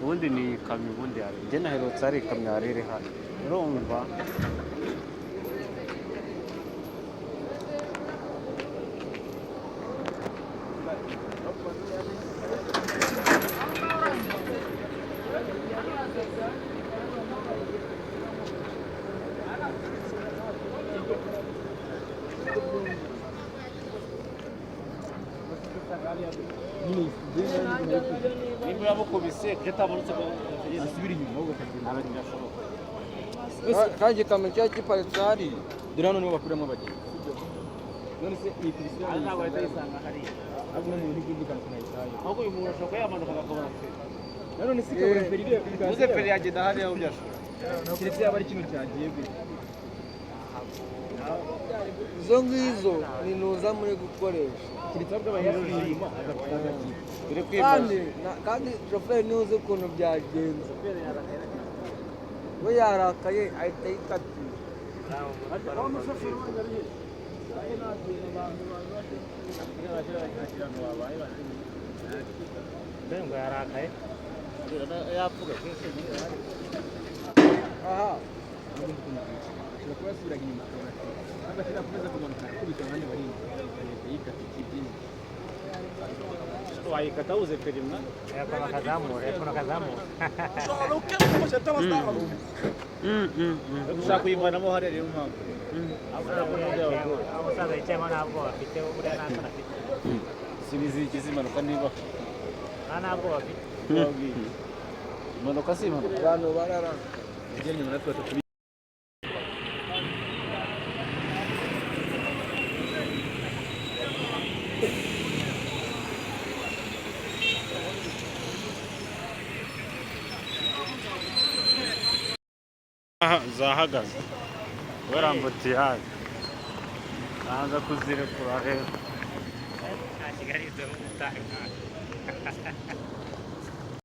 ubundi ni ikamyo ubundi hari njye naherutse ari ikamyo yari iri hano urumva niba yamukubise kutabonetse ko asubira inyuma ahubwo akagenda kandi ikamyo cyari giparitse hari dore hano niho bakuramo abagenzi none se iyi polisi ntabwo ahita yisanga hariya ahubwo ni umuntu ugenda ikamyo ayitaye ahubwo uyu muntu ashobora kuba yamanuka agakora none se ikabura feri iriya uze feri yagenda hariya aho byashoboka keretse yaba ari kino cyagiye gwe izo ngizo ni ntuza muri gukoresha keretse ahubwo abahereza inyuma agapfa kandi shoferi niwe uzi ukuntu byagenze we yarakaye ahita yikatira ngo yarakaye yapfuga aha ashobora kuba yasubiraga inyuma akabona ati ntabwo akomeza kumanuka akubita abandi bari inyuma agahita yikata ikibyinyo wayikata uze perima yakora akazamura ushaka kuyivanamo hariya rero mpamvu umusaza yicayemo ntabwo afite buriya nta kana afite sibizigize impanuka niba ntabwo afite impanuka si impanuka abantu barara igenda inyuma natwe batatu zahagaze kubera ambutiyaje nanga kuzirekura rero nta kigali zo gutanga